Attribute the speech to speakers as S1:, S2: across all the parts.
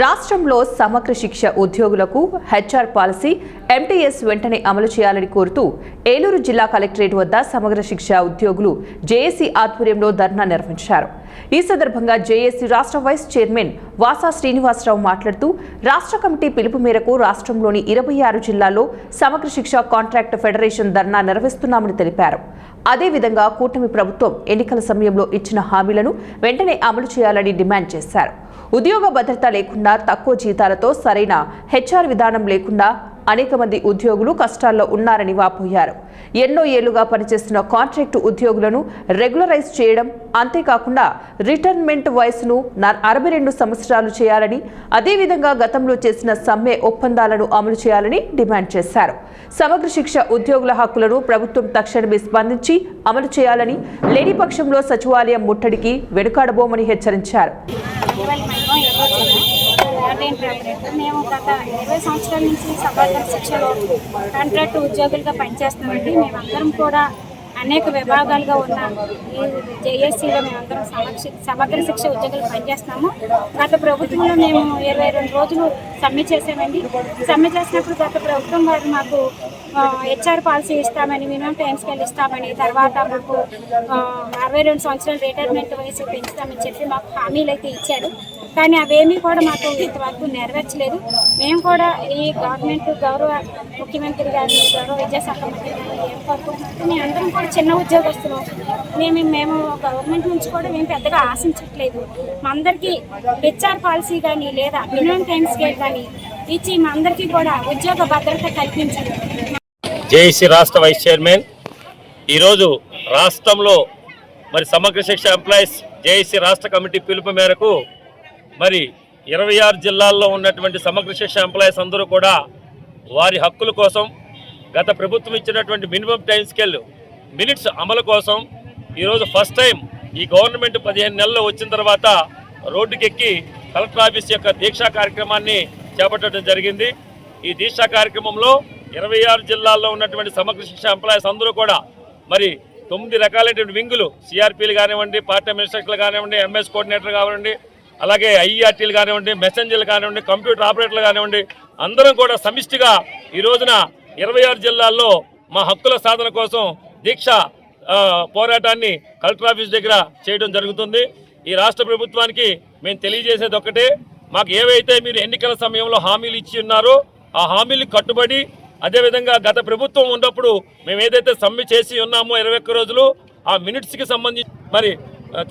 S1: రాష్ట్రంలో సమగ్ర శిక్ష ఉద్యోగులకు హెచ్ఆర్ పాలసీ ఎంటీఎస్ వెంటనే అమలు చేయాలని కోరుతూ ఏలూరు జిల్లా కలెక్టరేట్ వద్ద సమగ్ర శిక్ష ఉద్యోగులు జేఏసీ ఆధ్వర్యంలో ధర్నా నిర్వహించారు. ఈ సందర్భంగా జేఏసీ రాష్ట్ర వైస్ చైర్మన్ వాసా శ్రీనివాసరావు మాట్లాడుతూ రాష్ట్ర కమిటీ పిలుపు మేరకు రాష్ట్రంలోని 26 జిల్లాల్లో సమగ్ర శిక్ష కాంట్రాక్ట్ ఫెడరేషన్ ధర్నా నిర్వహిస్తున్నామని తెలిపారు. అదేవిధంగా కూటమి ప్రభుత్వం ఎన్నికల సమయంలో ఇచ్చిన హామీలను వెంటనే అమలు చేయాలని డిమాండ్ చేశారు. ఉద్యోగ భద్రత లేకుండా తక్కువ జీతాలతో సరైన హెచ్ఆర్ విధానం లేకుండా అనేక మంది ఉద్యోగులు కష్టాల్లో ఉన్నారని వాపోయారు. ఎన్నో ఏళ్లుగా పనిచేస్తున్న కాంట్రాక్టు ఉద్యోగులను రెగ్యులరైజ్ చేయడం, అంతేకాకుండా రిటైర్మెంట్ వయసును 62 సంవత్సరాలు చేయాలని, అదేవిధంగా గతంలో చేసిన సమ్మె ఒప్పందాలను అమలు చేయాలని డిమాండ్ చేశారు. సమగ్ర శిక్ష ఉద్యోగుల హక్కులను ప్రభుత్వం తక్షణమే స్పందించి అమలు చేయాలని, లేని పక్షంలో సచివాలయం ముట్టడికి వెనుకాడబోమని హెచ్చరించారు.
S2: మేము గత 20 సంవత్సరాల నుంచి సమగ్ర శిక్షలో కాంట్రాక్ట్ ఉద్యోగులుగా పనిచేస్తున్నామండి. మేమందరం కూడా అనేక విభాగాలుగా ఉన్న ఈ జేఏసీలో మేమందరం సమగ్ర శిక్ష ఉద్యోగులు పనిచేస్తున్నాము. గత ప్రభుత్వంలో మేము 22 రోజులు సమ్మె చేసామండి. సమ్మె చేసినప్పుడు గత ప్రభుత్వం వారు మాకు హెచ్ఆర్ పాలసీ ఇస్తామని, మినిమం టైం స్కేల్ ఇస్తామని, తర్వాత మాకు 62 సంవత్సరాలు రిటైర్మెంట్ వయసు పెంచుతామని చెప్పి మాకు హామీలు అయితే ఇచ్చారు. కానీ అవేమీ కూడా మాకు ఇంతవరకు నెరవేర్చలేదు. మేము కూడా ఈ గవర్నమెంట్ గౌరవ ముఖ్యమంత్రి గారిని, గౌరవ విద్యాశాఖ మంత్రి గారిని ఏం కోరుకుంటున్నామంటే మేమందరం కూడా చిన్న ఉద్యోగస్తున్నాం. మేము గవర్నమెంట్ నుంచి కూడా మేము పెద్దగా ఆశించట్లేదు. మా అందరికీ హెచ్ఆర్ పాలసీ కానీ లేదా మినిమం టైం స్కేల్ కానీ ఇచ్చి మా అందరికీ కూడా ఉద్యోగ భద్రత కల్పించారు.
S3: జేఏసీ రాష్ట్ర వైస్ చైర్మన్ ఈరోజు రాష్ట్రంలో మరి సమగ్ర శిక్ష ఎంప్లాయీస్ జేఏసీ రాష్ట్ర కమిటీ పిలుపు మేరకు మరి 26 జిల్లాల్లో ఉన్నటువంటి సమగ్ర శిక్ష ఎంప్లాయీస్ అందరూ కూడా వారి హక్కుల కోసం, గత ప్రభుత్వం ఇచ్చినటువంటి మినిమం టైం స్కేల్ మినిట్స్ అమలు కోసం ఈరోజు ఫస్ట్ టైం ఈ గవర్నమెంట్ 15 నెలల్లో వచ్చిన తర్వాత రోడ్డుకెక్కి కలెక్టర్ ఆఫీస్ యొక్క దీక్షా కార్యక్రమాన్ని చేపట్టడం జరిగింది. ఈ దీక్షా కార్యక్రమంలో 26 జిల్లాల్లో ఉన్నటువంటి సమగ్ర శిక్ష ఎంప్లాయీస్ అందరూ కూడా మరి 9 రకాలైనటువంటి వింగులు, సిఆర్పీలు కానివ్వండి, పార్ట్ టైం ఇన్స్ట్రక్టర్లు కానివ్వండి, ఎంఎస్ కోఆర్డినేటర్ కానివ్వండి, అలాగే ఐఈఆర్టీలు కానివ్వండి, మెసెంజర్లు కానివ్వండి, కంప్యూటర్ ఆపరేటర్లు కానివ్వండి, అందరం కూడా సమిష్టిగా ఈ రోజున 26 జిల్లాల్లో మా హక్కుల సాధన కోసం దీక్ష పోరాటాన్ని కలెక్టర్ ఆఫీస్ దగ్గర చేయడం జరుగుతుంది. ఈ రాష్ట్ర ప్రభుత్వానికి మేము తెలియజేసేది ఒక్కటే, మాకు ఏవైతే మీరు ఎన్నికల సమయంలో హామీలు ఇచ్చి ఉన్నారో ఆ హామీలు కట్టుబడి, అదేవిధంగా గత ప్రభుత్వం ఉన్నప్పుడు మేము ఏదైతే సమ్మె చేసి ఉన్నామో 21 రోజులు ఆ మినిట్స్కి సంబంధించి మరి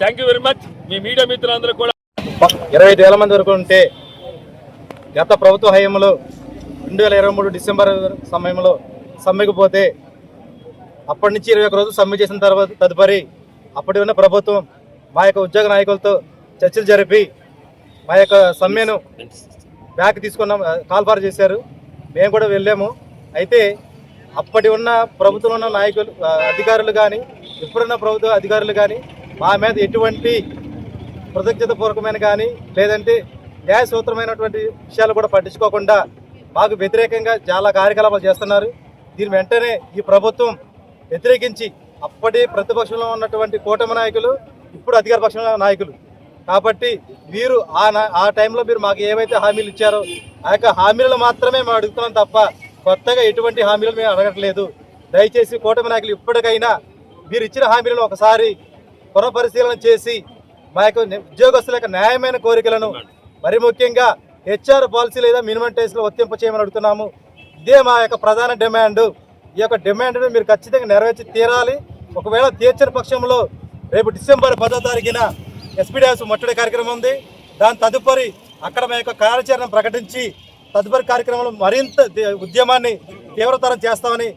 S3: thank you very much. Me media మిత్రులందరూ కూడా
S4: 25,000 మంది వరకు ఉంటే గత ప్రభుత్వ హయాంలో 2023 డిసెంబర్ సమయంలో సమ్మెకు పోతే అప్పటి నుంచి 21 రోజులు సమ్మె చేసిన తర్వాత తదుపరి అప్పటి ఉన్న ప్రభుత్వం మా యొక్క ఉద్యోగ నాయకులతో చర్చలు జరిపి మా యొక్క సమ్మెను బ్యాక్ తీసుకున్నాం, కాల్ఫార్ చేశారు. మేము కూడా వెళ్ళాము. అయితే అప్పటి ఉన్న ప్రభుత్వం ఉన్న నాయకులు, అధికారులు కానీ, ఇప్పుడున్న ప్రభుత్వ అధికారులు కానీ మా మీద ఎటువంటి కృతజ్ఞతాపూర్వకమైన కానీ లేదంటే న్యాయసూత్రమైనటువంటి విషయాలు కూడా పట్టించుకోకుండా మాకు వ్యతిరేకంగా చాలా కార్యకలాపాలు చేస్తున్నారు. దీని వెంటనే ఈ ప్రభుత్వం వ్యతిరేకించి, అప్పటి ప్రతిపక్షంలో ఉన్నటువంటి కూటమి నాయకులు ఇప్పుడు అధికార పక్షంలో నాయకులు కాబట్టి వీరు ఆ టైంలో మీరు మాకు ఏవైతే హామీలు ఇచ్చారో ఆ యొక్క హామీలు మాత్రమే మేము అడుగుతున్నాం తప్ప కొత్తగా ఎటువంటి హామీలు మేము అడగట్లేదు. దయచేసి కూటమి నాయకులు ఇప్పటికైనా మీరు ఇచ్చిన హామీలను ఒకసారి పునఃపరిశీలన చేసి మా యొక్క ఉద్యోగస్తుల యొక్క న్యాయమైన కోరికలను, మరి ముఖ్యంగా హెచ్ఆర్ పాలసీ లేదా మినిమం టైమ్స్లో వర్తింప చేయమని అడుగుతున్నాము. ఇదే మా యొక్క ప్రధాన డిమాండ్. ఈ యొక్క డిమాండ్ను మీరు ఖచ్చితంగా నెరవేర్చి తీరాలి. ఒకవేళ తీర్చని పక్షంలో రేపు డిసెంబర్ 10వ తారీఖున ఎస్పీడీ హౌస్ ముట్టడి కార్యక్రమం ఉంది. దాని తదుపరి అక్కడ మా యొక్క కార్యాచరణ ప్రకటించి తదుపరి కార్యక్రమంలో మరింత ఉద్యమాన్ని తీవ్రతరం చేస్తామని